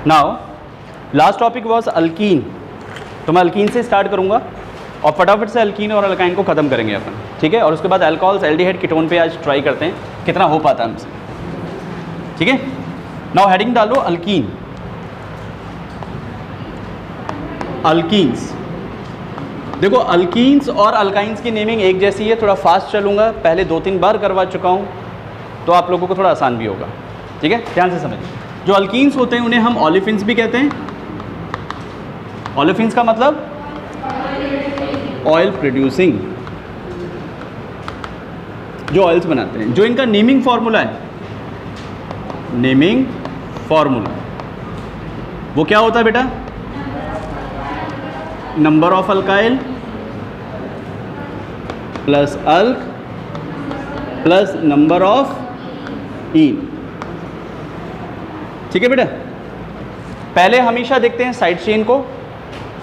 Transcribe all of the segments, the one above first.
Now last topic was alkyne, तो मैं alkyne से स्टार्ट करूंगा और फटाफट से अल्कीन और अल्काइन को ख़त्म करेंगे अपन, ठीक है। और उसके बाद अल्कोहल्स, एल्डिहाइड, कीटोन पे आज ट्राई करते हैं कितना हो पाता है हमसे, ठीक है। नाउ हेडिंग डालो अल्कीन, अल्कीन्स। देखो अल्कीन्स और अल्काइंस की नेमिंग एक जैसी है, थोड़ा फास्ट चलूँगा, पहले 2-3 बार करवा चुका हूँ तो आप लोगों को थोड़ा आसान भी होगा, ठीक है। ध्यान से समझिए, जो अल्कीन्स होते हैं उन्हें हम ओलेफिन्स भी कहते हैं। ओलेफिन्स का मतलब ऑयल प्रोड्यूसिंग, जो ऑयल्स बनाते हैं। जो इनका नेमिंग फार्मूला है, नेमिंग फार्मूला वो क्या होता है बेटा? Number of alkyl plus alk plus number of ene, ठीक है बेटा। पहले हमेशा देखते हैं साइड चेन को,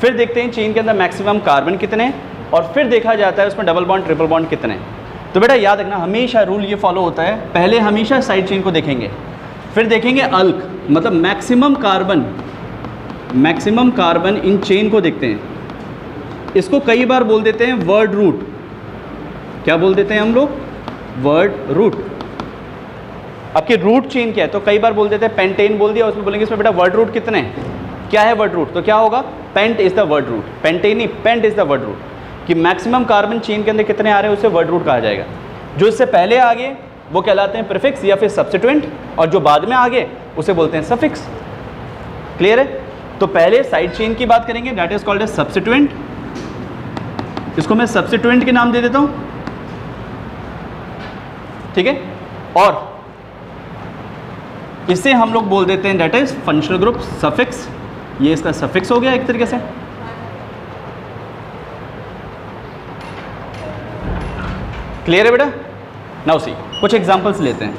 फिर देखते हैं चेन के अंदर मैक्सिमम कार्बन कितने, और फिर देखा जाता है उसमें डबल बॉन्ड ट्रिपल बॉन्ड कितने। तो बेटा याद रखना, हमेशा रूल ये फॉलो होता है, पहले हमेशा साइड चेन को देखेंगे, फिर देखेंगे अल्क मतलब मैक्सिमम कार्बन इन चेन को देखते हैं। इसको कई बार बोल देते हैं वर्ड रूट। क्या बोल देते हैं हम लोग? Word root. आपके रूट चेन क्या है? तो कई बार बोल देते हैं पेंटेन बोल दिया, उसमें बोलेंगे इसमें बेटा वर्ड रूट कितने हैं, क्या है वर्ड रूट, तो क्या होगा? Pent is the word root, pentane नहीं, pent is the word root, कि मैक्सिमम कार्बन चेन के अंदर कितने आ रहे हैं उसे वर्ड रूट कहा जाएगा। जो इससे पहले आ गए वो कहलाते हैं प्रीफिक्स या फिर सब्स्टिट्यूएंट, और जो बाद में आ गए उसे बोलते हैं सफिक्स। क्लियर है? तो पहले साइड चेन की बात करेंगे, that is called as substituent. इसको मैं सब्स्टिट्यूएंट के नाम दे देता हूं, ठीक है। और इसे हम लोग बोल देते हैं that is functional group suffix. ये इसका सफिक्स हो गया एक तरीके से। क्लियर है बेटा? नाउ सी, कुछ एग्जांपल्स लेते हैं।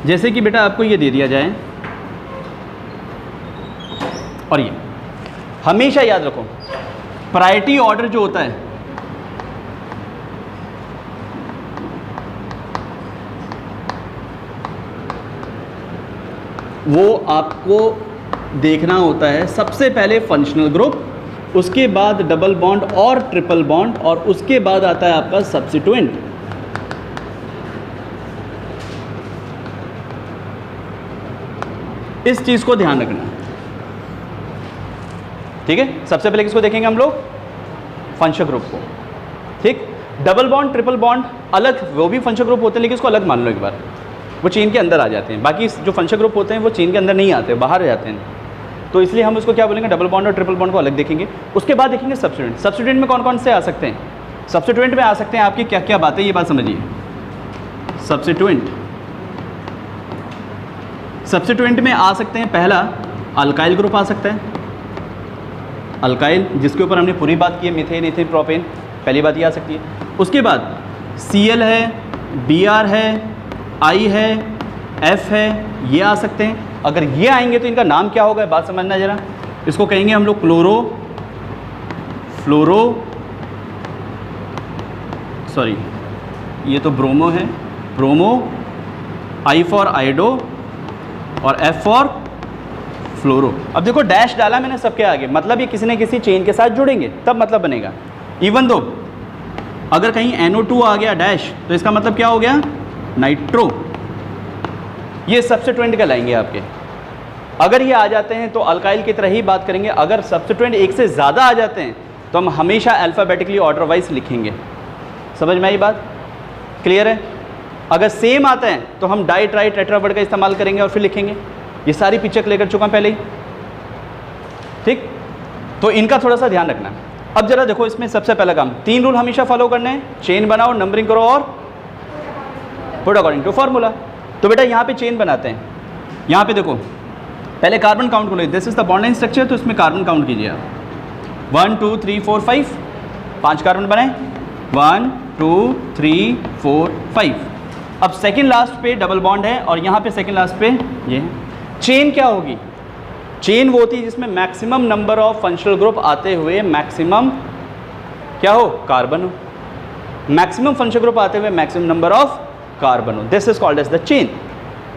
जैसे कि बेटा आपको ये दे दिया जाए, और ये हमेशा याद रखो, प्रायोरिटी ऑर्डर जो होता है वो आपको देखना होता है सबसे पहले फंक्शनल ग्रुप, उसके बाद डबल बॉन्ड और ट्रिपल बॉन्ड, और उसके बाद आता है आपका सब्स्टिट्यूएंट। इस चीज को ध्यान रखना, ठीक है। सबसे पहले किसको देखेंगे हम लोग? फंक्शनल ग्रुप को, ठीक। डबल बॉन्ड ट्रिपल बॉन्ड अलग, वो भी फंक्शनल ग्रुप होते हैं, लेकिन इसको अलग मान लो एक बार, वो चेन के अंदर आ जाते हैं। बाकी जो फंक्शनल ग्रुप होते हैं वो चेन के अंदर नहीं आते, बाहर जाते हैं, तो इसलिए हम उसको क्या बोलेंगे? डबल बॉन्ड और ट्रिपल बॉन्ड को अलग देखेंगे। उसके बाद देखेंगे सब्स्टिट्यूएंट। सब्स्टिट्यूएंट में कौन कौन से आ सकते हैं? सब्स्टिट्यूएंट में आ सकते हैं आपकी क्या क्या बातें, ये बात समझिए। सब्स्टिट्यूएंट में आ सकते हैं, पहला अल्काइल ग्रुप आ सकता है, अल्काइल, जिसके ऊपर हमने पूरी बात की है, मीथेन, एथिल, प्रोपेन, पहली बात ये आ सकती है। उसके बाद Cl है, Br है, I है, F है, ये आ सकते हैं। अगर ये आएंगे तो इनका नाम क्या होगा, बात समझना जरा। इसको कहेंगे हम लोग क्लोरो, फ्लोरो, सॉरी ये तो ब्रोमो है, ब्रोमो, I फॉर आइडो और F फॉर फ्लोरो। अब देखो डैश डाला मैंने सबके आगे, मतलब ये किसी न किसी चेन के साथ जुड़ेंगे तब मतलब बनेगा। इवन दो अगर कहीं NO2 आ गया डैश, तो इसका मतलब क्या हो गया? नाइट्रो। ये सब्स्टिट्यूएंट कहलाएंगे आपके। अगर ये आ जाते हैं तो अल्काइल की तरह ही बात करेंगे। अगर सब्स्टिट्यूएंट एक से ज़्यादा आ जाते हैं तो हम हमेशा अल्फ़ाबेटिकली ऑर्डर वाइज लिखेंगे। समझ में आई बात? क्लियर है? अगर सेम आता है तो हम डाई ट्राई टेट्रा वर्ड का इस्तेमाल करेंगे और फिर लिखेंगे। ये सारी पिक्चर क्लियर कर चुका हूँ पहले ही, ठीक। तो इनका थोड़ा सा ध्यान रखना। अब जरा देखो, इसमें सबसे पहला काम, 3 रूल हमेशा फॉलो करने हैं। चेन बनाओ, नंबरिंग करो और पुट अकॉर्डिंग टू फार्मूला। तो बेटा यहाँ पे चेन बनाते हैं। यहाँ पे देखो पहले कार्बन काउंट करो, this is the bond structure, तो इसमें कार्बन काउंट कीजिए आप। 1 2 3 4 5, 5 कार्बन बनाए, 1 2 3 4 5। अब सेकेंड लास्ट पे डबल बॉन्ड है और यहाँ पे सेकेंड लास्ट पे ये है। चेन क्या होगी? चेन वो होती है जिसमें maximum number of functional group आते हुए मैक्सिमम क्या हो? कार्बन हो। मैक्सिमम फंक्शनल ग्रुप आते हुए मैक्सिमम नंबर ऑफ कार्बन हो, this is called as the chain.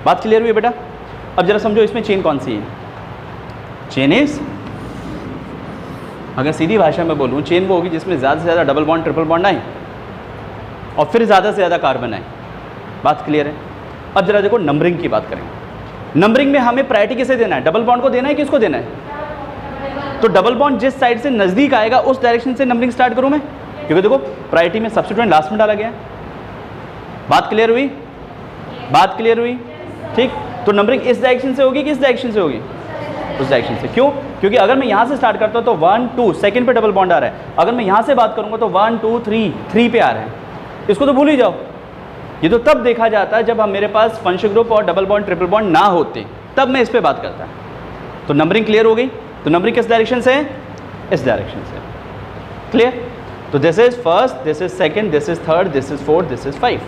बात क्लियर हुई बेटा? अब जरा समझो इसमें चेन कौन सी है। चेन इज, अगर सीधी भाषा में बोलूँ, चेन वो होगी जिसमें ज़्यादा से ज़्यादा डबल बॉन्ड ट्रिपल बॉन्ड आए और फिर ज़्यादा से ज़्यादा कार्बन आए। बात क्लियर है। अब जरा देखो नंबरिंग की बात करें। नंबरिंग में हमें प्रायोरिटी किसे देना है? डबल बॉन्ड को देना है, किसको देना है? तो डबल बॉन्ड जिस साइड से नज़दीक आएगा उस डायरेक्शन से नंबरिंग स्टार्ट करूँ मैं, क्योंकि देखो प्रायोरिटी में सब्स्टिट्यूएंट लास्ट में डाला गया है। बात क्लियर हुई? बात क्लियर हुई? ठीक। तो नंबरिंग इस डायरेक्शन से होगी कि इस डायरेक्शन से होगी? उस डायरेक्शन से। क्यों? क्योंकि अगर मैं यहाँ से स्टार्ट करता हूँ तो 1 2 सेकंड पे डबल बॉन्ड आ रहा है। अगर मैं यहाँ से बात करूँगा तो 1 2 3 पे आ रहा है। इसको तो भूल ही जाओ। ये तो तब देखा जाता है जब हम मेरे पास फंक्शन ग्रुप और डबल बॉन्ड ट्रिपल बॉन्ड ना होते, तब मैं इस पर बात करता। तो नंबरिंग क्लियर हो गई। तो नंबरिंग किस डायरेक्शन से है? इस डायरेक्शन से। क्लियर? तो this is first, this is second, this is third, this is fourth, this is 5।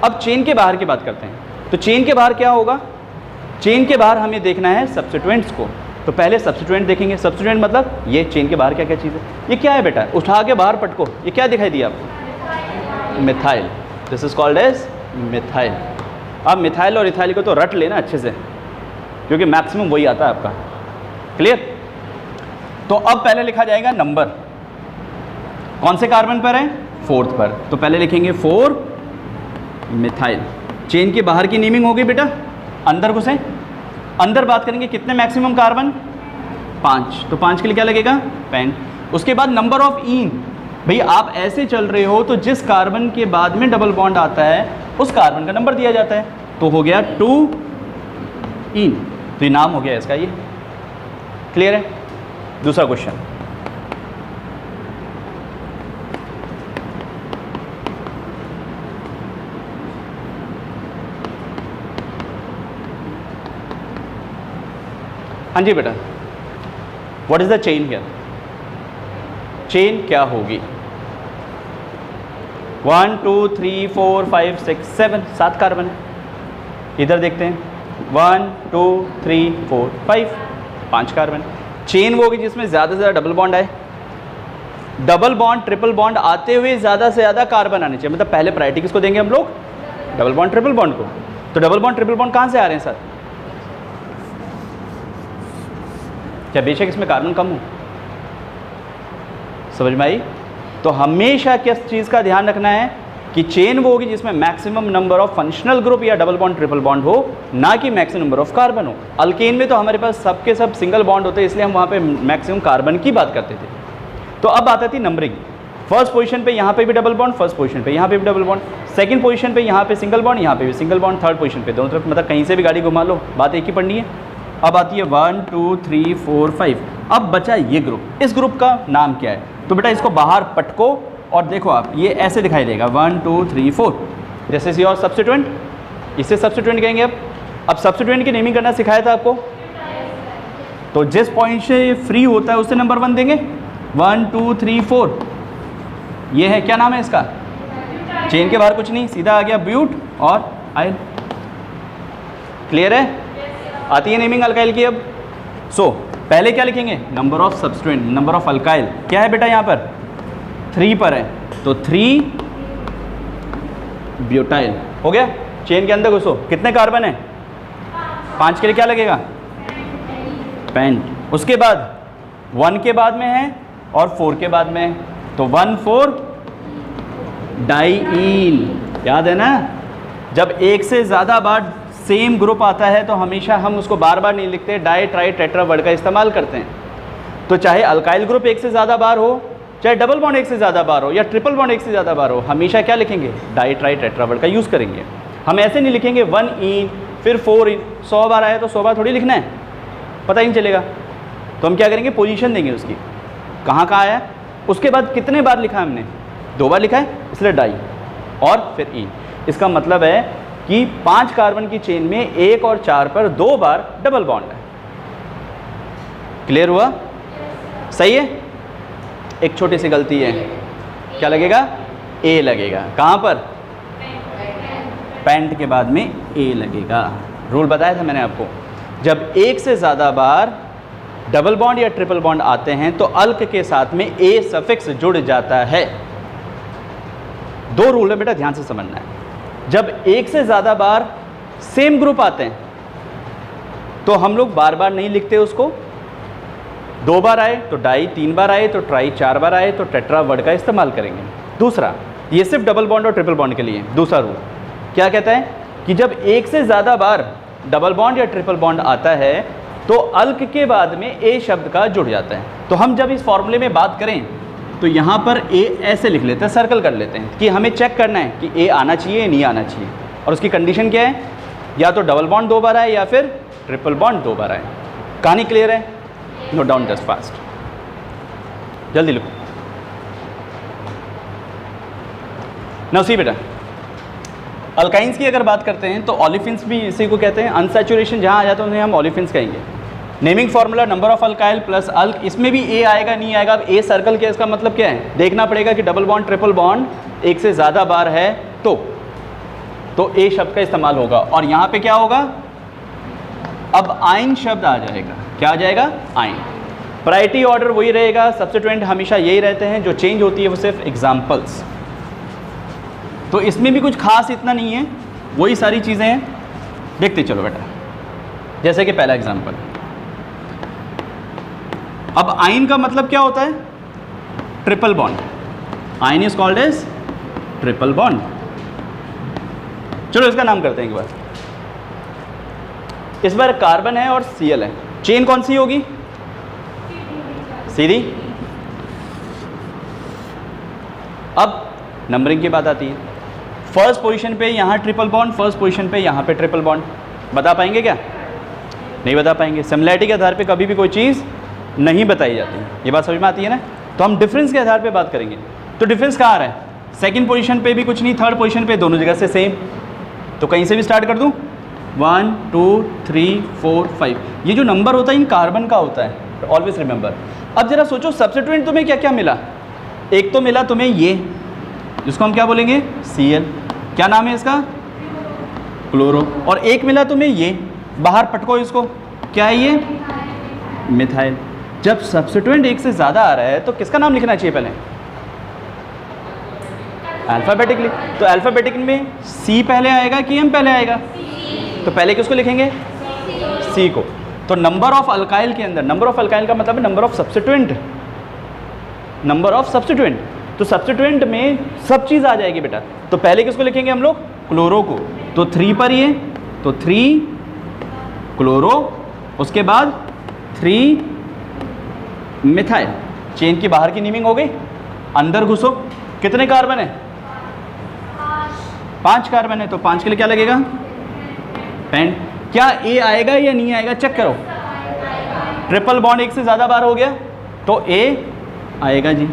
अब चेन के बाहर की बात करते हैं। तो चेन के बाहर क्या होगा? चेन के बाहर हमें देखना है सब्स्टिट्यूएंट्स को। तो पहले सब्स्टिट्यूएंट देखेंगे। सब्स्टिट्यूएंट मतलब ये चेन के बाहर क्या क्या चीज़ है। ये क्या है बेटा? उठा के बाहर पटको। ये क्या दिखाई दिया आपको? Methyl. This is called as methyl. अब मिथाइल और इथाइल को तो रट लेना अच्छे से, क्योंकि मैक्सिमम वही आता है आपका। क्लियर? तो अब पहले लिखा जाएगा नंबर। कौन से कार्बन पर है? 4th पर। तो पहले लिखेंगे 4 मिथाइल। चेन के बाहर की नेमिंग होगी बेटा। अंदर घुसे, अंदर बात करेंगे कितने मैक्सिमम कार्बन? 5। तो 5 के लिए क्या लगेगा? पेंट। उसके बाद नंबर ऑफ ईन। भाई आप ऐसे चल रहे हो तो जिस कार्बन के बाद में डबल बॉन्ड आता है उस कार्बन का नंबर दिया जाता है। तो हो गया 2 ईन। तो ये नाम हो गया इसका। ये क्लियर है? दूसरा क्वेश्चन। हाँ जी बेटा, what is the chain here? Chain क्या होगी? 1 2 3 4 5 6 7 7 कार्बन है। इधर देखते हैं 1 2 3 4 5 कार्बन। चेन वो होगी जिसमें ज़्यादा से ज़्यादा डबल बॉन्ड आए। डबल बॉन्ड ट्रिपल बॉन्ड आते हुए ज़्यादा से ज़्यादा कार्बन आने चाहिए। मतलब पहले प्रायोरिटी किसको देंगे हम लोग? डबल बॉन्ड ट्रिपल बॉन्ड को। तो डबल बॉन्ड ट्रिपल बॉन्ड कहाँ से आ रहे हैं सर? क्या बेशक इसमें कार्बन कम हो? समझ में आई? तो हमेशा किस चीज़ का ध्यान रखना है कि चेन वो होगी जिसमें maximum number of functional group या डबल बॉन्ड ट्रिपल बॉन्ड हो, ना कि मैक्सिमम नंबर ऑफ कार्बन हो। अल्केन में तो हमारे पास सबके सब सिंगल बॉन्ड होते हैं, इसलिए हम वहाँ पे मैक्सिमम कार्बन की बात करते थे। तो अब आती थी नंबरिंग। फर्स्ट पोजीशन पे यहाँ पे भी डबल बॉन्ड, फर्स्ट पोजीशन पे यहाँ पे भी डबल बॉन्ड, सेकंड पोजीशन पे यहाँ पे सिंगल बॉन्ड, यहाँ पे भी सिंगल बॉन्ड, थर्ड पोजीशन पे दोनों तरफ, मतलब कहीं से भी गाड़ी घुमा लो, बात एक ही पढ़नी है। अब आती है 1 2 3 4 5। अब बचा ये ग्रुप। इस ग्रुप का नाम क्या है? तो बेटा इसको बाहर पटको और देखो आप, ये ऐसे दिखाई देगा 1 2 3 4। This is your substituent. इसे सब्स्टिट्यूएंट कहेंगे। अब सब्स्टिट्यूएंट की नेमिंग करना सिखाया था आपको। तो जिस पॉइंट से फ्री होता है उससे नंबर 1 देंगे। 1 2 3 4। ये है, क्या नाम है इसका? चेन के बाहर कुछ नहीं, सीधा आ गया ब्यूट और आयल। क्लियर है? आती है नेमिंग अल्काइल की। अब पहले क्या लिखेंगे? Number of substituent, number of alkyl क्या है बेटा? यहाँ पर 3 पर है, तो 3 ब्यूटाइल हो गया। चेन के अंदर घुसो, कितने कार्बन है? 5 के लिए क्या लगेगा? पेंट। उसके बाद 1 के बाद में है और 4 के बाद में है, तो 1 4 डाईईन। याद है ना? जब एक से ज़्यादा बार सेम ग्रुप आता है तो हमेशा हम उसको बार बार नहीं लिखते, डाई ट्राई टेट्रा वर्ड का इस्तेमाल करते हैं। तो चाहे अल्काइल ग्रुप एक से ज़्यादा बार हो, चाहे डबल बॉन्ड एक से ज़्यादा बार हो, या ट्रिपल बॉन्ड एक से ज़्यादा बार हो, हमेशा क्या लिखेंगे? डाई ट्राई टेट्रा वर्ड का यूज़ करेंगे। हम ऐसे नहीं लिखेंगे 1 इन फिर 4 इन। 100 बार आया तो 100 बार थोड़ी लिखना है, पता ही नहीं चलेगा। तो हम क्या करेंगे? पोजीशन देंगे उसकी, कहाँ कहाँ आया। उसके बाद कितने बार लिखा है हमने? 2 बार लिखा है, इसलिए डाई और फिर इन। इसका मतलब है कि 5 कार्बन की चेन में 1 और 4 पर 2 बार डबल बॉन्ड है। क्लियर हुआ? सही है? एक छोटी सी गलती है, क्या लगेगा? ए लगेगा। कहाँ पर? पेंट के बाद में ए लगेगा। रूल बताया था मैंने आपको। जब एक से ज़्यादा बार डबल बॉन्ड या ट्रिपल बॉन्ड आते हैं तो अल्क के साथ में ए सफिक्स जुड़ जाता है। 2 रूल है बेटा, ध्यान से समझना है। जब एक से ज़्यादा बार सेम ग्रुप आते हैं तो हम लोग बार बार नहीं लिखते उसको, 2 बार आए तो डाई, 3 बार आए तो ट्राई, 4 बार आए तो टेट्रा वर्ड का इस्तेमाल करेंगे। दूसरा, ये सिर्फ डबल बॉन्ड और ट्रिपल बॉन्ड के लिए। दूसरा रूल क्या कहता है कि जब एक से ज़्यादा बार डबल बॉन्ड या ट्रिपल बॉन्ड आता है तो अल्क के बाद में ए शब्द का जुड़ जाता है। तो हम जब इस फॉर्मूले में बात करें तो यहाँ पर ए ऐसे लिख लेते हैं, सर्कल कर लेते हैं कि हमें चेक करना है कि ए आना चाहिए नहीं आना चाहिए, और उसकी कंडीशन क्या है, या तो डबल बॉन्ड 2 बार आए या फिर ट्रिपल बॉन्ड 2 बार आए। कहानी क्लियर है? नोट डाउन जस्ट फास्ट, जल्दी लिखो। नाउ सी बेटा, अल्काइंस की अगर बात करते हैं तो ऑलिफिन्स भी इसी को कहते हैं। अनसैचुरेशन जहाँ आ जाता है उन्हें हम ऑलिफिन्स कहेंगे। Naming formula number of alkyl plus alk, इसमें भी ए आएगा नहीं आएगा। अब ए सर्कल के इसका मतलब क्या है, देखना पड़ेगा कि डबल बॉन्ड ट्रिपल बॉन्ड एक से ज़्यादा बार है तो ए शब्द का इस्तेमाल होगा। और यहाँ पे क्या होगा, अब आइन शब्द आ जाएगा। क्या आ जाएगा? आइन। प्रायोरिटी ऑर्डर वही रहेगा, सब्स्टिट्यूएंट हमेशा यही रहते हैं, जो चेंज होती है वो सिर्फ एग्जाम्पल्स। तो इसमें भी कुछ खास इतना नहीं है, वही सारी चीज़ें हैं। देखते चलो बेटा, जैसे कि पहला एग्जाम्पल, अब आइन का मतलब क्या होता है? Triple bond. Yne is called as triple bond. चलो इसका नाम करते हैं एक बार। इस बार कार्बन है और Cl है, चेन कौन सी होगी? सीधी। अब नंबरिंग की बात आती है। फर्स्ट पोजीशन पे यहाँ ट्रिपल बॉन्ड, फर्स्ट पोजीशन पे यहाँ पे ट्रिपल बॉन्ड। बता पाएंगे क्या? नहीं बता पाएंगे। सिमिलैरिटी के आधार पे कभी भी कोई चीज़ नहीं बताई जाती, ये बात समझ में आती है ना। तो हम डिफरेंस के आधार पे बात करेंगे। तो डिफरेंस कहाँ आ रहा है? सेकंड पोजीशन पे भी कुछ नहीं, थर्ड पोजीशन पे दोनों जगह से सेम। तो कहीं से भी स्टार्ट कर दूँ, 1 2 3 4 5। ये जो नंबर होता है इन कार्बन का होता है, ऑलवेज रिमेंबर। अब जरा सोचो, सब्स्टिट्यूएंट तुम्हें क्या क्या मिला? एक तो मिला तुम्हें ये, जिसको हम क्या बोलेंगे? Cl। क्या नाम है इसका? क्लोरो। और एक मिला तुम्हें ये, बाहर पटको इसको, क्या है ये? मिथाइल। जब सब्स्टिट्यूएंट एक से ज़्यादा आ रहा है तो किसका नाम लिखना चाहिए पहले? अल्फ़ाबेटिकली। तो अल्फ़ाबेटिक में C पहले आएगा कि M पहले आएगा? तो पहले किसको लिखेंगे? C को। तो नंबर ऑफ अल्काइल के अंदर, नंबर ऑफ अल्काइल का मतलब है number of substituent, number of substituent. तो सब्स्टिट्यूएंट में सब चीज़ आ जाएगी बेटा। तो पहले किसको लिखेंगे हम लोग? क्लोरो को। तो 3 पर ये, तो 3 क्लोरो, उसके बाद 3 मिथाइल। चेन की बाहर की नेमिंग हो गई। अंदर घुसो, कितने कार्बन है? 5 कार्बन है, तो 5 के लिए क्या लगेगा? पेंट। क्या ए आएगा या नहीं आएगा? चेक करो। ट्रिपल बॉन्ड एक से ज़्यादा बार हो गया तो ए आएगा जी।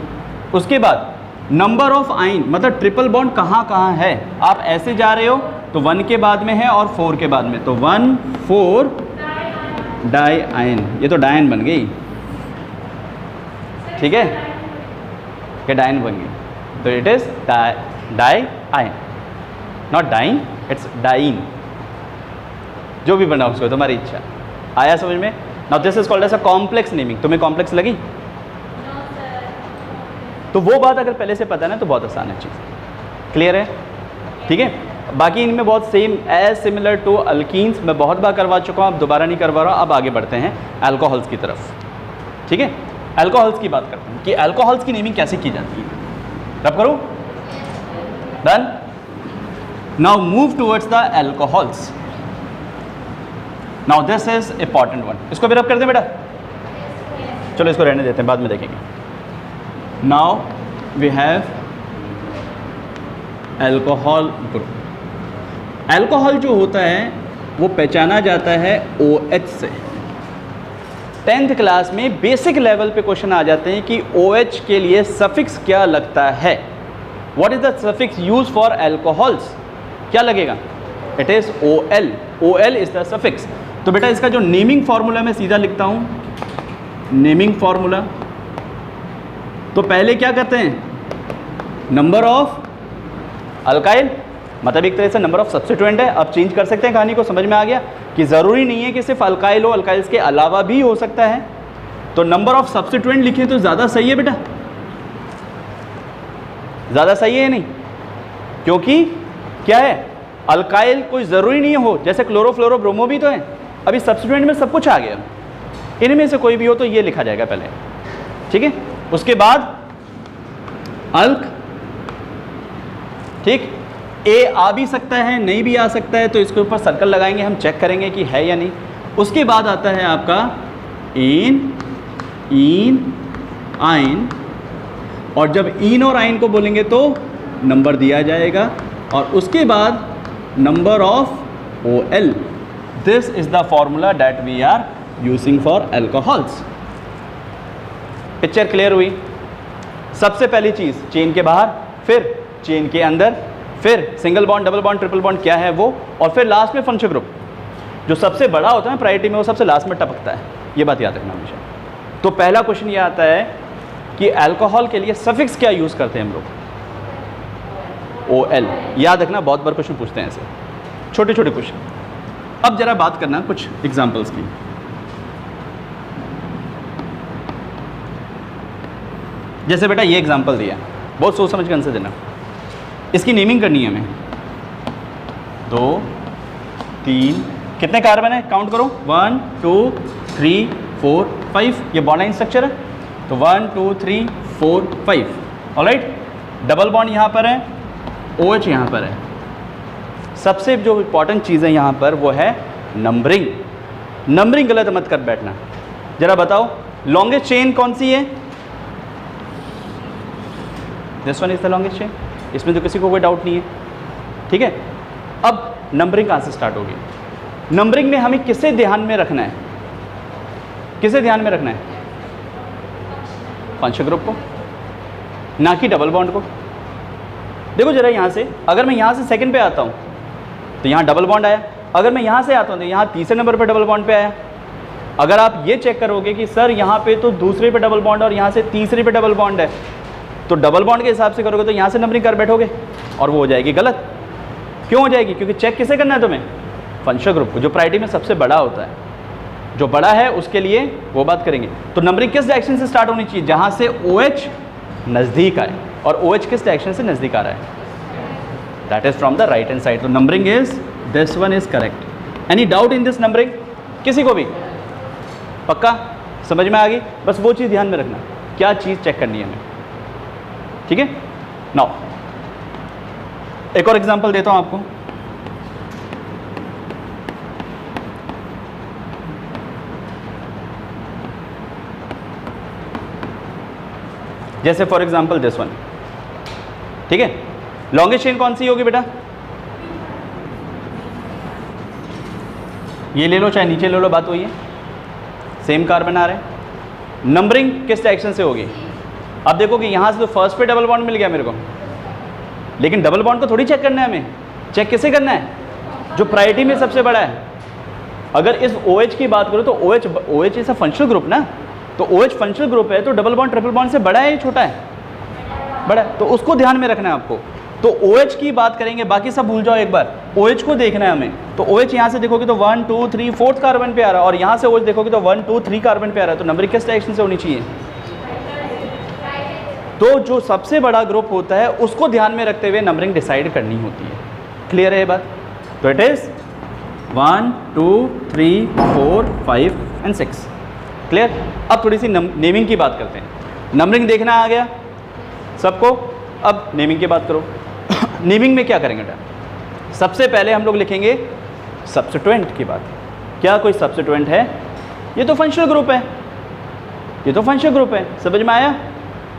उसके बाद नंबर ऑफ आइन, मतलब ट्रिपल बॉन्ड कहाँ कहाँ है। आप ऐसे जा रहे हो तो 1 के बाद में है और 4 के बाद में, तो 1 4 डाई आइन। ये तो डायन बन गई, ठीक है, क्या डायन बन गई। तो it is di ene, not dine, it's diene. जो भी बना उसको, तुम्हारी इच्छा। आया समझ में? Now this is called as a complex naming. तुम्हें कॉम्प्लेक्स लगी? तो वो बात अगर पहले से पता है ना तो बहुत आसान है चीज़। क्लियर है? ठीक है। बाकी इनमें बहुत same, as similar to alkenes मैं बहुत बार करवा चुका हूँ, अब दोबारा नहीं करवा रहा हूँ। अब आगे बढ़ते हैं अल्कोहल्स की तरफ। ठीक है, अल्कोहल्स की बात करते हैं कि अल्कोहल्स की नेमिंग कैसे की जाती है। रब करो, done. Now move towards the alcohols. Now this is important one. इसको भी रब कर दें बेटा, चलो इसको रहने देते हैं, बाद में देखेंगे। Now we have alcohol group. Alcohol जो होता है वो पहचाना जाता है OH से। 10th क्लास में बेसिक लेवल पे क्वेश्चन आ जाते हैं कि OH के लिए सफिक्स क्या लगता है। What is the suffix use for alcohols? क्या लगेगा? It is OL। OL is the suffix. तो बेटा इसका जो नेमिंग फार्मूला मैं सीधा लिखता हूं, नेमिंग फार्मूला। तो पहले क्या करते हैं? नंबर ऑफ अल्काइल, मतलब एक तरह से नंबर ऑफ सब्स्टिट्यूएंट है। अब चेंज कर सकते हैं कहानी को, समझ में आ गया कि ज़रूरी नहीं है कि सिर्फ अल्काइल हो, अल्काइल्स के अलावा भी हो सकता है। तो नंबर ऑफ सब्स्टिट्यूएंट लिखें तो ज़्यादा सही है बेटा, ज़्यादा सही है नहीं, क्योंकि क्या है, अल्काइल कोई ज़रूरी नहीं हो, जैसे क्लोरो फ्लोरो ब्रोमो भी तो है, अभी सब्स्टिट्यूएंट में सब कुछ आ गया, इनमें से कोई भी हो तो ये लिखा जाएगा पहले, ठीक है। उसके बाद अल्क, ठीक, ए आ भी सकता है नहीं भी आ सकता है, तो इसके ऊपर सर्कल लगाएंगे, हम चेक करेंगे कि है या नहीं। उसके बाद आता है आपका इन, इन, आइन, और जब इन और आइन को बोलेंगे तो नंबर दिया जाएगा, और उसके बाद number of OL। This is the formula that we are using for alcohols. Picture clear हुई? सबसे पहली चीज़ चेन के बाहर, फिर चेन के अंदर, फिर single bond, double bond, triple bond क्या है वो, और फिर लास्ट में फंक्शनल ग्रुप। जो सबसे बड़ा होता है ना प्रायोरिटी में, वो सबसे लास्ट में टपकता है, ये बात याद रखना हमेशा। तो पहला क्वेश्चन ये आता है कि अल्कोहल के लिए सफिक्स क्या यूज़ करते हैं हम लोग? OL। याद रखना, बहुत बार क्वेश्चन पूछते हैं ऐसे, छोटे छोटे क्वेश्चन। अब जरा बात करना कुछ एग्जाम्पल्स की। जैसे बेटा ये एग्जाम्पल दिया, बहुत सोच समझ के आंसर देना। इसकी नेमिंग करनी है हमें। 2, 3, कितने कार्बन है काउंट करो, 1, 2, 3, 4, 5। ये बॉन्ड लाइन स्ट्रक्चर है, तो 1, 2, 3, 4, 5। ऑलराइट, डबल बॉन्ड यहाँ पर है, OH यहाँ पर है। सबसे जो इम्पॉर्टेंट चीज़ है यहाँ पर वो है नंबरिंग। नंबरिंग गलत मत कर बैठना। जरा बताओ लॉन्गेस्ट चेन कौन सी है? This one is the longest chain, इसमें तो किसी को कोई डाउट नहीं है, ठीक है। अब नंबरिंग कहाँ से स्टार्ट होगी? नंबरिंग में हमें किसे ध्यान में रखना है? किसे ध्यान में रखना है? फंक्शनल ग्रुप को, ना कि डबल बॉन्ड को। देखो जरा यहाँ से, अगर मैं यहाँ से सेकंड पे आता हूँ तो यहाँ डबल बॉन्ड आया, अगर मैं यहाँ से आता हूँ तो यहाँ तीसरे नंबर पे डबल बॉन्ड पे आया। अगर आप ये चेक करोगे कि सर यहाँ पे तो दूसरे पे डबल बॉन्ड और यहाँ से तीसरे पे डबल बॉन्ड है, तो डबल बॉन्ड के हिसाब से करोगे तो यहाँ से नंबरिंग कर बैठोगे और वो हो जाएगी गलत। क्यों हो जाएगी? क्योंकि चेक किसे करना है तुम्हें? फंक्शनल ग्रुप को, जो प्रायोरिटी में सबसे बड़ा होता है। जो बड़ा है उसके लिए वो बात करेंगे। तो नंबरिंग किस डायरेक्शन से स्टार्ट होनी चाहिए? जहाँ से OH नज़दीक आए, और OH किस डायरेक्शन से नज़दीक आ रहा है? That is from the right hand side. तो numbering is this one is correct. Any doubt in this numbering? किसी को भी? पक्का समझ में आ गई? बस वो चीज़ ध्यान में रखना, क्या चीज़ चेक करनी है हमें, ठीक है। नाउ एक और एग्जांपल देता हूं आपको। जैसे फॉर एग्जांपल दिस वन, ठीक है। लॉन्गेस्ट चेन कौन सी होगी बेटा? ये ले लो चाहे नीचे ले लो, बात वही है, सेम कार्बन आ रहे हैं। नंबरिंग किस डायरेक्शन से होगी? अब देखो कि यहाँ से तो फर्स्ट पे डबल बॉन्ड मिल गया मेरे को, लेकिन डबल बॉन्ड को थोड़ी चेक करना है हमें। चेक किसे करना है? जो प्रायोरिटी में सबसे बड़ा है। अगर इस OH की बात करो तो OH is a functional group ना, तो OH फंक्शनल ग्रुप है, तो डबल बॉन्ड ट्रिपल बॉन्ड से बड़ा है या छोटा है? बड़ा है, तो उसको ध्यान में रखना है आपको। तो OH की बात करेंगे, बाकी सब भूल जाओ, एक बार OH को देखना है हमें। तो OH यहाँ से देखोगे तो 1, 2, 3, 4th कार्बन पे आ रहा है, और यहाँ से OH देखोगे तो 1, 2, 3 कार्बन पे आ रहा है। तो नंबरिंग किस डायरेक्शन से होनी चाहिए? तो जो सबसे बड़ा ग्रुप होता है उसको ध्यान में रखते हुए नंबरिंग डिसाइड करनी होती है। क्लियर है ये बात? तो इट इज 1, 2, 3, 4, 5 एंड 6। क्लियर? अब थोड़ी सी नेमिंग की बात करते हैं। नंबरिंग देखना आ गया सबको, अब नेमिंग की बात करो। नेमिंग में क्या करेंगे बेटा? सबसे पहले हम लोग लिखेंगे सब्स्टिट्यूएंट की बात। क्या कोई सब्स्टिट्यूएंट है? ये तो फंक्शनल ग्रुप है, ये तो फंक्शनल ग्रुप है। समझ में आया?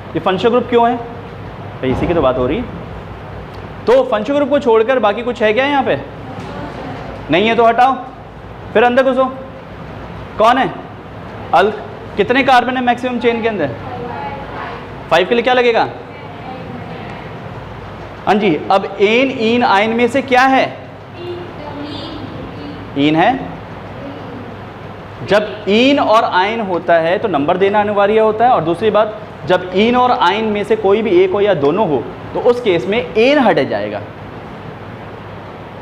ये फंक्शनल ग्रुप क्यों है भाई? इसी की तो बात हो रही है। तो फंक्शनल ग्रुप को छोड़कर बाकी कुछ है क्या यहाँ पे? नहीं है तो हटाओ, फिर अंदर घुसो। कौन है? अल्क। कितने कार्बन है मैक्सिमम चेन के अंदर? 5 के लिए क्या लगेगा? हाँ जी। अब एन, इन, आइन में से क्या है? इन है। जब इन और आइन होता है तो नंबर देना अनिवार्य होता है, और दूसरी बात, जब इन और आइन में से कोई भी एक हो या दोनों हो तो उस केस में एन हट जाएगा,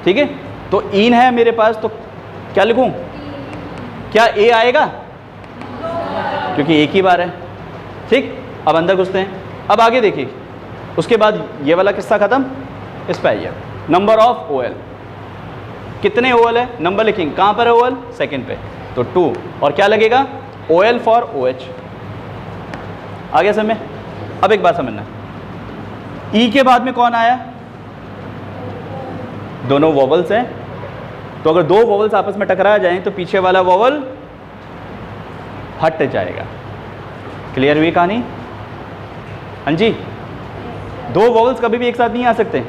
ठीक है। तो इन है मेरे पास, तो क्या लिखूं? क्या ए आएगा? क्योंकि एक ही बार है, ठीक। अब अंदर घुसते हैं। अब आगे देखिए, उसके बाद ये वाला किस्सा खत्म, इस पर आइए। Number of OL। कितने OL है, नंबर लिखेंगे, कहाँ पर है OL, सेकंड पे, तो 2, और क्या लगेगा OL फॉर OH। आ गया समझ में? अब एक बात समझना, E के बाद में कौन आया, दोनों वोवल्स हैं, तो अगर दो वोवल्स आपस में टकरा जाएं तो पीछे वाला वोवल हट जाएगा। क्लियर हुई कहानी? हाँ जी, दो वोवल्स कभी भी एक साथ नहीं आ सकते,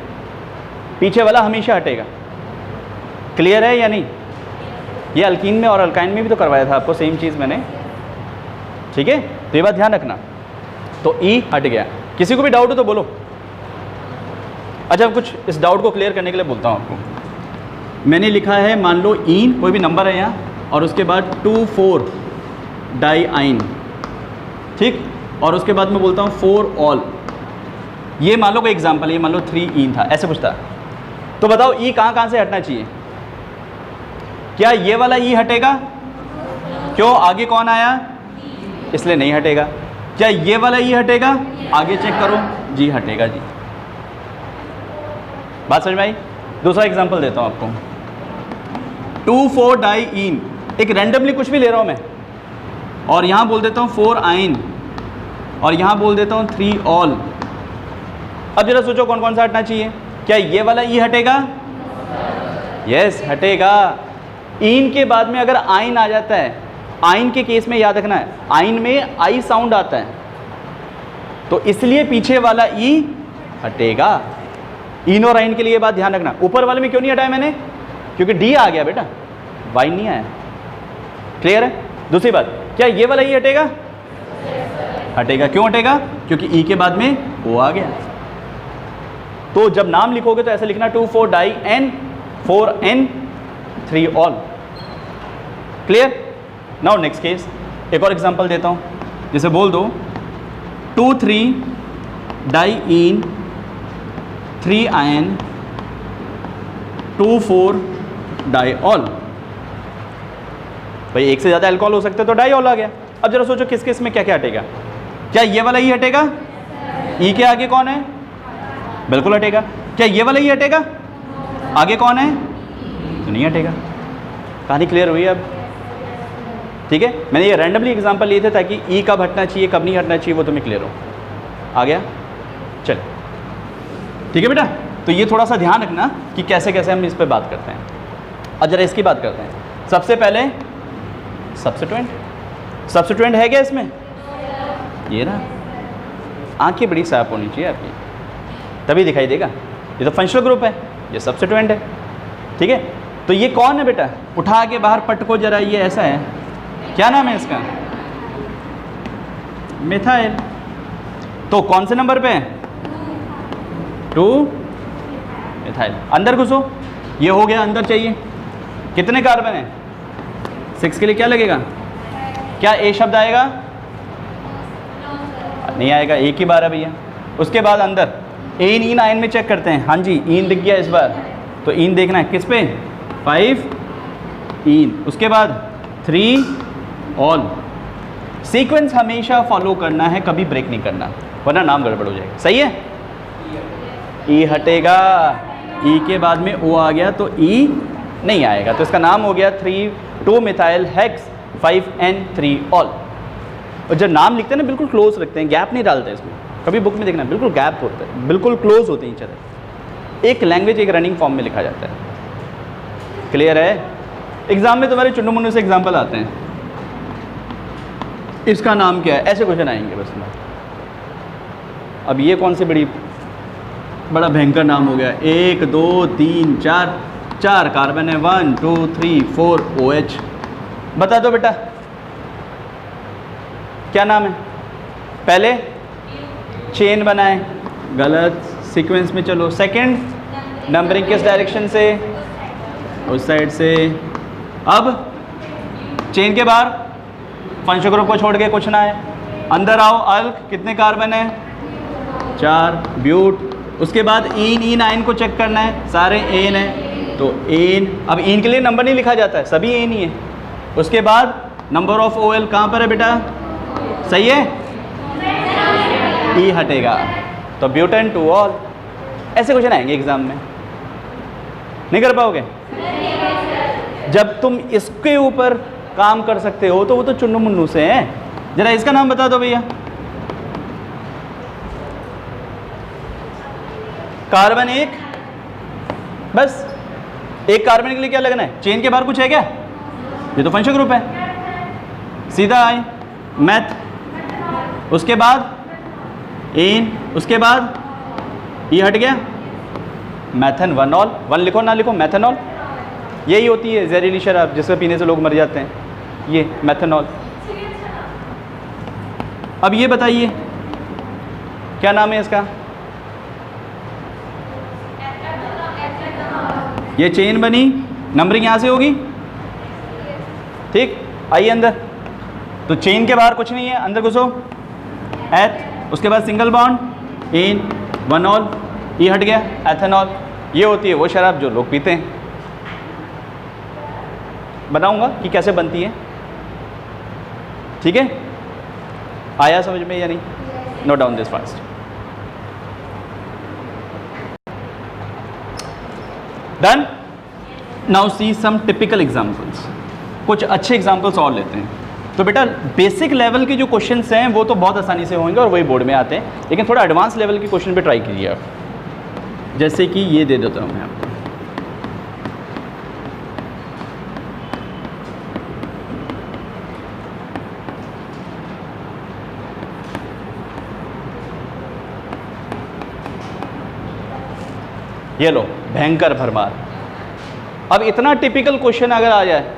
पीछे वाला हमेशा हटेगा। क्लियर है या नहीं? ये अल्कीन में और अल्काइन में भी तो करवाया था आपको सेम चीज़ मैंने, ठीक है? तो ये बात ध्यान रखना। तो E हट गया। किसी को भी डाउट हो तो बोलो। अच्छा, कुछ इस डाउट को क्लियर करने के लिए बोलता हूँ आपको। मैंने लिखा है, मान लो ईन कोई भी नंबर है यहाँ, और उसके बाद 2,4 डाइआइन, ठीक, और उसके बाद मैं बोलता हूँ 4 ऑल। ये मान लो कोई एग्जांपल, ये मान लो 3 ईन था, ऐसे कुछ था। तो बताओ E कहाँ से हटना चाहिए? क्या ये वाला E हटेगा? क्यों, आगे कौन आया, इसलिए नहीं हटेगा। क्या ये वाला E हटेगा? आगे चेक करो, जी हटेगा जी। बात समझ में आई? दूसरा एग्जांपल देता हूं आपको, 2,4 डाइइन, एक रैंडमली कुछ भी ले रहा हूं मैं, और यहां बोल देता हूं 4 आइन, और यहां बोल देता हूं 3 ऑल। अब जरा सोचो कौन कौन सा हटना चाहिए। क्या ये वाला E हटेगा? यस, हटेगा। इन के बाद में अगर आइन आ जाता है, आइन के केस में याद रखना है, आइन में आई साउंड आता है, तो इसलिए पीछे वाला E हटेगा। इन और आइन के लिए बात ध्यान रखना। ऊपर वाले में क्यों नहीं हटाया मैंने? क्योंकि डी आ गया बेटा, वाइन नहीं आया। क्लियर है? दूसरी बात, क्या ये वाला E हटेगा? हटेगा। क्यों हटेगा? क्योंकि E के बाद में O आ गया। तो जब नाम लिखोगे तो ऐसे लिखना 2,4 diene, 4 ene, 3 ol. Clear? Now next case, एक और एग्जांपल देता हूं, जैसे बोल दो 2,3 डाइइन, 3 आयन, 2,4 डाइऑल। भाई एक से ज़्यादा अल्कोहल हो सकते तो डाइऑल आ गया। अब जरा सोचो किस किस में क्या क्या हटेगा। क्या ये वाला E हटेगा? E के आगे कौन है? बिल्कुल हटेगा। क्या ये वाला E हटेगा? आगे कौन है? तो नहीं हटेगा। कहानी क्लियर हुई अब? ठीक है, मैंने ये रैंडमली एग्जांपल लिए थे ताकि E कब हटना चाहिए कब नहीं हटना चाहिए वो तुम्हें क्लियर हो। आ गया? चल ठीक है बेटा, तो ये थोड़ा सा ध्यान रखना कि कैसे कैसे हम इस पे बात करते हैं। अब जरा इसकी बात करते हैं। सबसे पहले सब्स्टिट्यूएंट। सब्स्टिट्यूएंट है क्या इसमें? ये ना, आंखें बड़ी साफ होनी चाहिए आपकी, तभी दिखाई देगा। ये तो फंक्शनल ग्रुप है, ये सब्स्टिट्यूएंट है। ठीक है, तो ये कौन है बेटा? उठा के बाहर पटको जरा, ये ऐसा है, क्या नाम है इसका? मिथाइल। तो कौन से नंबर पे है? 2 मिथाइल। अंदर घुसो, ये हो गया, अंदर चाहिए। कितने कार्बन है? 6 के लिए क्या लगेगा? क्या ए शब्द आएगा? नहीं आएगा, एक ही बार है भैया। उसके बाद अंदर एन इन आयन में चेक करते हैं। हाँ जी, इन दिख गया इस बार, तो इन देखना है किस पे? 5 इन। उसके बाद 3 ऑल। सीक्वेंस हमेशा फॉलो करना है, कभी ब्रेक नहीं करना, वरना नाम गड़बड़ हो जाएगा। सही है? ई हटेगा, ई के बाद में ओ आ गया तो ई नहीं आएगा, तो इसका नाम हो गया 2 मिथाइल हेक्स 5N3 ऑल। और जब नाम लिखते हैं ना बिल्कुल क्लोज रखते हैं, गैप नहीं डालते इसमें। कभी बुक में देखना बिल्कुल गैप होता है, बिल्कुल क्लोज होते हैं each other। एक लैंग्वेज एक रनिंग फॉर्म में लिखा जाता है। क्लियर है? एग्जाम में तुम्हारे चुन्नू मुन्नू से एग्जाम्पल आते हैं, इसका नाम क्या है, ऐसे क्वेश्चन आएंगे बस में। अब ये कौन सी बड़ा भयंकर नाम हो गया। 1 2 3 4 कार्बन है, 1 2 3 4 OH। बता दो बेटा क्या नाम है? पहले चेन बनाए, गलत, सीक्वेंस में चलो। सेकंड नंबरिंग किस डायरेक्शन से? उस साइड से। अब चेन के बाहर फंक्शनल ग्रुप को छोड़ के कुछ ना है, अंदर आओ। अल्क कितने कार्बन है? 4 ब्यूट। उसके बाद इन आयन को चेक करना है, सारे एन है तो एन। अब एन के लिए नंबर नहीं लिखा जाता है, सभी एन ही है। उसके बाद नंबर ऑफ OL कहाँ पर है बेटा? सही है, ई हटेगा तो ब्यूटेन 2 ऑल। ऐसे क्वेश्चन आएंगे एग्जाम में, नहीं कर पाओगे? जब तुम इसके ऊपर काम कर सकते हो तो वो तो चुन्नू मुन्नू से है। जरा इसका नाम बता दो भैया। कार्बन एक, बस एक कार्बन के लिए क्या लगना है? चेन के बाहर कुछ है क्या? ये तो फंक्शन ग्रुप है, सीधा आए मैथ, उसके बाद एन, उसके बाद ये हट गया मैथनॉल। वन लिखो ना लिखो, मैथनॉल यही होती है जहरीली शराब जिसको पीने से लोग मर जाते हैं, ये मैथनॉल। अब ये बताइए क्या नाम है इसका? ये चेन बनी, नंबरिंग यहाँ से होगी, ठीक। आइए अंदर, तो चेन के बाहर कुछ नहीं है, अंदर घुसो एथ, उसके बाद सिंगल बॉन्ड इन वनॉल, ये हट गया एथेनॉल। ये होती है वो शराब जो लोग पीते हैं। बनाऊंगा कि कैसे बनती है, ठीक है? आया समझ में या नहीं? Note down this fast. Done. Now see some typical examples. कुछ अच्छे एग्जाम्पल्स और लेते हैं। तो बेटा बेसिक लेवल के जो क्वेश्चंस हैं वो तो बहुत आसानी से होंगे और वही बोर्ड में आते हैं, लेकिन थोड़ा एडवांस लेवल के क्वेश्चन पे ट्राई कीजिए आप। जैसे कि ये दे देता हूँ मैं आपको, ये लो भयंकर भरमार। अब इतना टिपिकल क्वेश्चन अगर आ जाए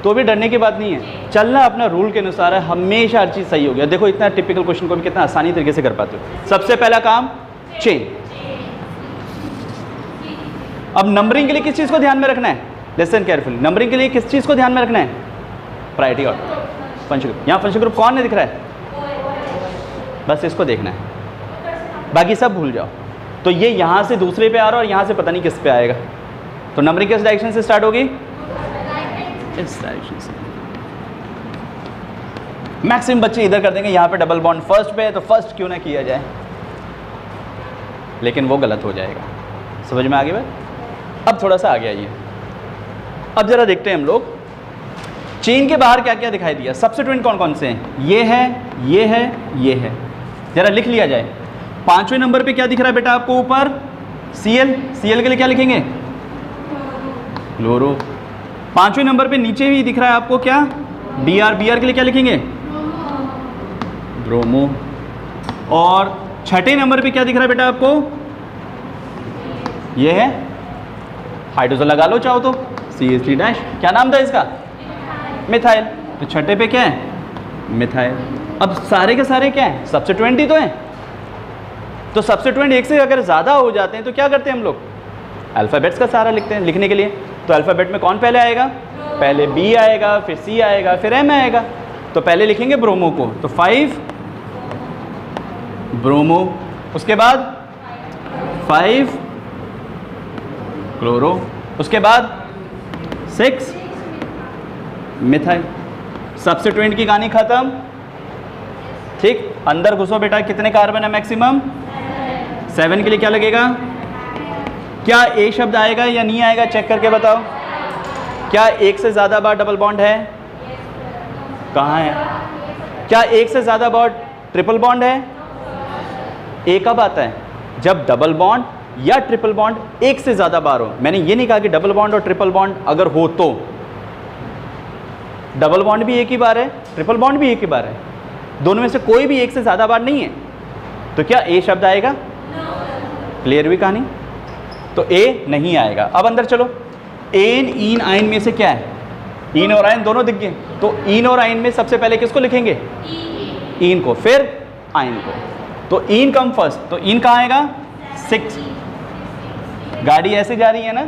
तो भी डरने की बात नहीं है, चलना अपना रूल के अनुसार है, हमेशा हर चीज़ सही हो गया। देखो इतना टिपिकल क्वेश्चन को भी कितना आसानी तरीके से कर पाते हो। सबसे पहला काम चेन। अब नंबरिंग के लिए किस चीज़ को ध्यान में रखना है? लिसन केयरफुली, नंबरिंग के लिए किस चीज़ को ध्यान में रखना है? Priority order, function group. यहाँ फंक्शन ग्रुप कौन है दिख रहा है? बस इसको देखना है, बाकी सब भूल जाओ। तो ये यहाँ से दूसरे पे आ रहा है और यहाँ से पता नहीं किस पे आएगा। तो नंबरिंग किस डायरेक्शन से स्टार्ट होगी? इस डायरेक्शन से। मैक्सिमम बच्चे इधर कर देंगे, यहाँ पे डबल बॉन्ड फर्स्ट पे है तो फर्स्ट क्यों ना किया जाए, लेकिन वो गलत हो जाएगा। समझ में आ गई बात? अब थोड़ा सा आगे आइए, अब जरा देखते हैं हम लोग चेन के बाहर क्या क्या दिखाई दिया। सब्स्टिट्यूएंट कौन कौन से हैं? ये है, ये है, ये है। जरा लिख लिया जाए। 5वें नंबर पे क्या दिख रहा है बेटा आपको? ऊपर Cl। Cl के लिए क्या लिखेंगे? क्लोरो। 5वें नंबर पे नीचे भी दिख रहा है आपको क्या? Br। Br के लिए क्या लिखेंगे? ब्रोमो। और 6ठे नंबर पे क्या दिख रहा है बेटा आपको? ये है हाइड्रोजन, लगा लो चाहो तो, CH3-। क्या नाम था इसका? मिथाइल। तो 6ठे पे क्या है? मिथाइल। अब सारे के सारे क्या हैं? सब्स्टिट्यूएंट ही तो हैं। तो सब्स्टिट्यूएंट एक से अगर ज़्यादा हो जाते हैं तो क्या करते हैं हम लोग? अल्फ़ाबेट्स का सहारा लिखते हैं लिखने के लिए। तो अल्फ़ाबेट में कौन पहले आएगा? पहले B आएगा, फिर C आएगा, फिर M आएगा। तो पहले लिखेंगे ब्रोमो को, तो 5 ब्रोमो, उसके बाद 5 क्लोरो, उसके बाद 6 मिथाइल। सब्स्टिट्यूएंट की कहानी खत्म, ठीक। अंदर घुसो बेटा, कितने कार्बन है मैक्सिमम? 7 के लिए क्या लगेगा? क्या ए शब्द आएगा या नहीं आएगा? चेक करके बताओ। क्या एक से ज़्यादा बार डबल बॉन्ड है? कहाँ है? क्या एक से ज़्यादा बार ट्रिपल बॉन्ड है? ए कब आता है? जब डबल बॉन्ड या ट्रिपल बॉन्ड एक से ज़्यादा बार हो। मैंने ये नहीं कहा कि डबल बॉन्ड और ट्रिपल बॉन्ड अगर हो तो, डबल बॉन्ड भी एक ही बार है, ट्रिपल बॉन्ड भी एक ही बार है, दोनों में से कोई भी एक से ज़्यादा बार नहीं है। तो क्या ए शब्द आएगा? क्लियर हुई कहानी? तो ए नहीं आएगा। अब अंदर चलो, एन इन आइन में से क्या है? इन और आइन दोनों दिख गए। तो इन और आइन में सबसे पहले किसको लिखेंगे? इन को, फिर आइन को। तो इन कम फर्स्ट, तो इन कहाँ आएगा? 6। गाड़ी ऐसे जा रही है ना,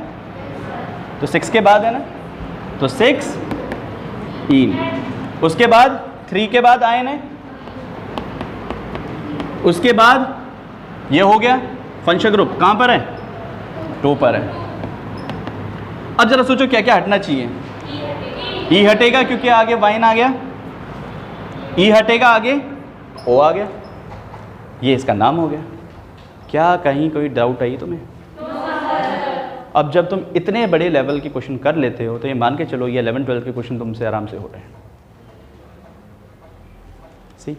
तो 6 के बाद है ना, तो 6 इन। उसके बाद 3 के बाद आयन है, उसके बाद ये हो गया फंक्शन ग्रुप। कहाँ पर है? 2 पर है। अब जरा सोचो क्या क्या हटना चाहिए। ई हटेगा क्योंकि आगे वाइन आ गया, ई हटेगा आगे ओ आ गया, ये इसका नाम हो गया। क्या कहीं कोई डाउट आई तुम्हें? अब जब तुम इतने बड़े लेवल के क्वेश्चन कर लेते हो तो ये मान के चलो ये 11-12 के क्वेश्चन तुमसे आराम से हो रहे हैं। See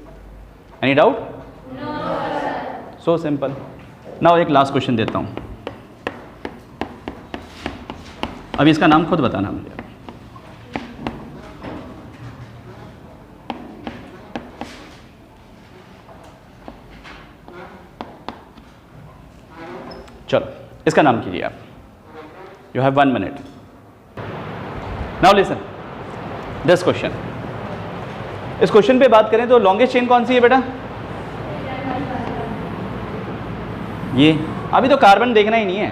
any doubt? So simple. Now एक लास्ट क्वेश्चन देता हूं, अब इसका नाम खुद बताना मुझे। चलो इसका नाम कीजिए आप। You have 1 minute. Now listen this question. इस क्वेश्चन पे बात करें तो लॉन्गेस्ट चेन कौन सी है बेटा? ये। अभी तो कार्बन देखना ही नहीं है।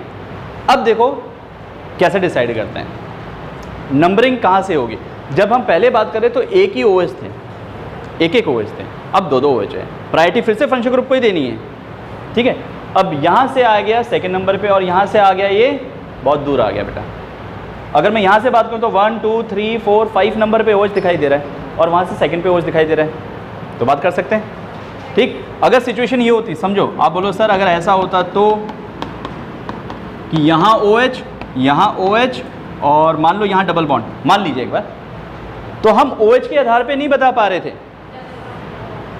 अब देखो कैसे डिसाइड करते हैं नंबरिंग कहाँ से होगी। जब हम पहले बात करें तो एक ही OH थे, एक OH थे, अब 2 OH है। प्रायोरिटी फिर से फंक्शन ग्रुप को ही देनी है, ठीक है। अब यहाँ से आ गया सेकंड नंबर पे और यहाँ से आ गया, ये बहुत दूर आ गया बेटा। अगर मैं यहाँ से बात करूँ तो 1 2 3 4 5 नंबर पे OH दिखाई दे रहा है और वहाँ से सेकंड पे OH दिखाई दे रहा है, तो बात कर सकते हैं, ठीक। अगर सिचुएशन ये होती, समझो आप बोलो सर अगर ऐसा होता तो कि यहाँ OH, यहाँ OH और मान लो यहाँ डबल बॉन्ड, मान लीजिए एक बार, तो हम OH के आधार पे नहीं बता पा रहे थे,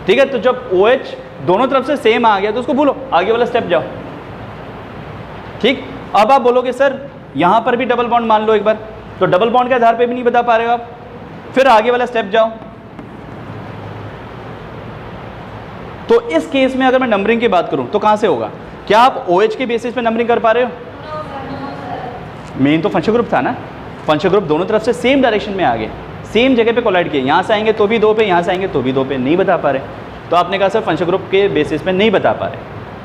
ठीक है। तो जब OH दोनों तरफ से सेम आ गया तो उसको भूलो, आगे वाला स्टेप जाओ, ठीक। अब आप बोलोगे सर यहाँ पर भी डबल बॉन्ड मान लो एक बार, तो डबल बॉन्ड के आधार पे भी नहीं बता पा रहे हो आप, फिर आगे वाला स्टेप जाओ। तो इस केस में अगर मैं नंबरिंग की बात करूं तो कहां से होगा? क्या आप OH के बेसिस पे नंबरिंग कर पा रहे हो? मेन तो फंक्शन ग्रुप था ना, फंक्शन ग्रुप दोनों तरफ से सेम डायरेक्शन में आ गए, सेम जगह पे कोलाइड किए, यहाँ से आएंगे तो भी 2 पे, यहाँ से आएंगे तो भी 2 पे, नहीं बता पा रहे। तो आपने कहा सर फंक्शन ग्रुप के बेसिस पे नहीं बता पा रहे,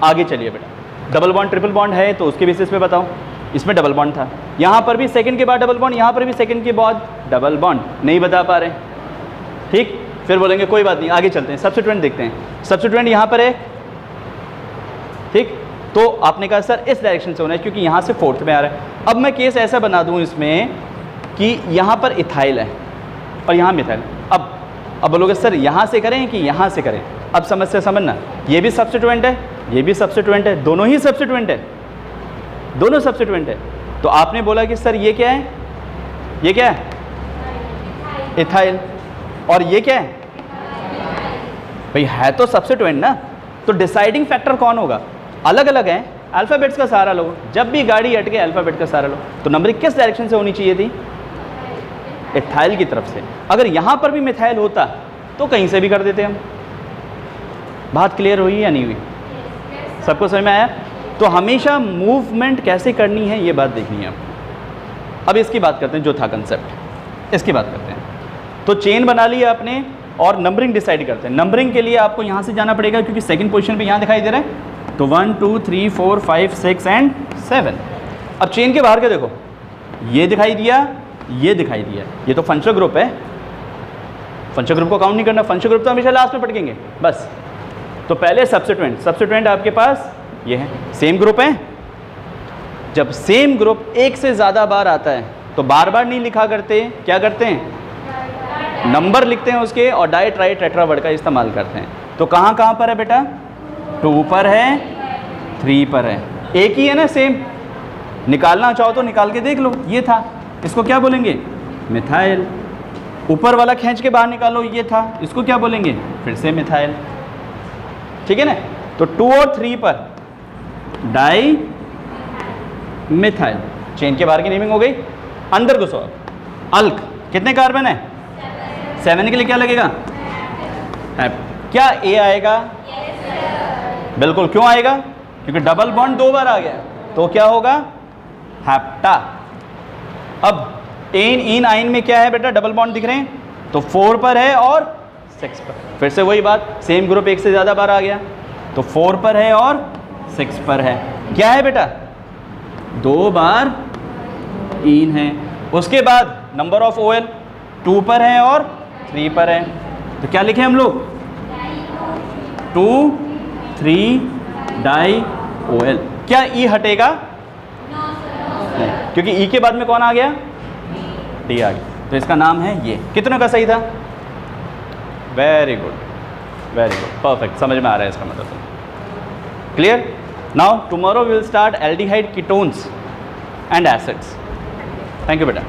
आगे चलिए बेटा। डबल बॉन्ड ट्रिपल बॉन्ड है तो उसके बेसिस पे बताओ, इसमें डबल बॉन्ड था, यहाँ पर भी सेकंड के बाद डबल बॉन्ड, यहाँ पर भी सेकंड के बाद डबल बॉन्ड, नहीं बता पा रहे, ठीक। फिर बोलेंगे कोई बात नहीं, आगे चलते हैं, सब्स्टिट्यूएंट देखते हैं। सब्स्टिट्यूएंट यहाँ पर है, ठीक। तो आपने कहा सर इस डायरेक्शन से होना है क्योंकि यहाँ से 4th में आ रहा है। अब मैं केस ऐसा बना दूँ इसमें कि यहाँ पर इथाइल है और यहाँ मिथाइल। अब बोलोगे सर यहाँ से करें कि यहाँ से करें? अब समस्या समझना, ये भी सब्स्टिट्यूएंट है, ये भी सब्स्टिट्यूएंट है, दोनों ही सब्स्टिट्यूएंट है, दोनों सब्स्टिट्यूएंट है। तो आपने बोला कि सर ये क्या है, ये क्या है? इथाइल। और ये क्या है भाई? है तो सब्स्टिट्यूएंट ना, तो डिसाइडिंग फैक्टर कौन होगा? अलग अलग हैं, अल्फ़ाबेट्स का सहारा लो, जब भी गाड़ी अटके अल्फ़ाबेट का सहारा लो। तो नंबरिंग किस डायरेक्शन से होनी चाहिए थी? इथाइल की तरफ से। अगर यहाँ पर भी मिथाइल होता तो कहीं से भी कर देते हम। बात क्लियर हुई या नहीं हुई? सबको समझ में आया? तो हमेशा मूवमेंट कैसे करनी है ये बात देखनी है। अब इसकी बात करते हैं, जो था कंसेप्ट, इसकी बात करते हैं। तो चेन बना लिया आपने और नंबरिंग डिसाइड करते हैं। नंबरिंग के लिए आपको यहाँ से जाना पड़ेगा क्योंकि सेकंड पोजीशन पे यहाँ दिखाई दे रहा है, तो 1 2 3 4 5 6 एंड 7। अब चेन के बाहर के देखो, ये दिखाई दिया, ये दिखाई दिया, ये तो फंक्शन ग्रुप है। फंक्शन ग्रुप को काउंट नहीं करना, फंक्शन ग्रुप तो हमेशा लास्ट में पटकेंगे बस। तो पहले सब्स्टिट्यूएंट, सब्स्टिट्यूएंट आपके पास ये है, सेम ग्रुप है। जब सेम ग्रुप एक से ज़्यादा बार आता है तो बार बार नहीं लिखा करते, क्या करते हैं? नंबर लिखते हैं उसके और डाई ट्राई टेट्रा वर्ड का इस्तेमाल करते हैं। तो कहाँ कहाँ पर है बेटा? 2 पर है, 3 पर है, एक ही है ना, सेम। निकालना चाहो तो निकाल के देख लो, ये था, इसको क्या बोलेंगे? मिथाइल। ऊपर वाला खींच के बाहर निकालो, ये था, इसको क्या बोलेंगे? फिर से मिथाइल, ठीक है ना। तो 2 और 3 पर डाई मिथाइल, चेन के बाहर की नेमिंग हो गई। अंदर घुसो, अल्क, कितने कार्बन है? 7 के लिए क्या लगेगा? क्या ए आएगा? बिल्कुल। क्यों आएगा? क्योंकि डबल बॉन्ड 2 बार आ गया, तो क्या होगा? हेप्टा। अब एन इन आइन में क्या है बेटा? डबल बॉन्ड दिख रहे हैं, तो 4 पर है और 6 पर। फिर से वही बात, सेम ग्रुप एक से ज़्यादा बार आ गया, तो 4 पर है और 6 पर है। क्या है बेटा? 2 बार इन है। उसके बाद नंबर ऑफ OL 2 पर है और 3 पर है, तो क्या लिखे हम लोग? 2 3 डाई OL। क्या E हटेगा? नहीं, क्योंकि E के बाद में कौन आ गया? D आ गया, तो इसका नाम है ये। कितनों का सही था? Very good, very good, perfect, समझ में आ रहा है इसका मतलब। Clear? Now tomorrow we will start aldehyde ketones. And acids. Thank you बेटा।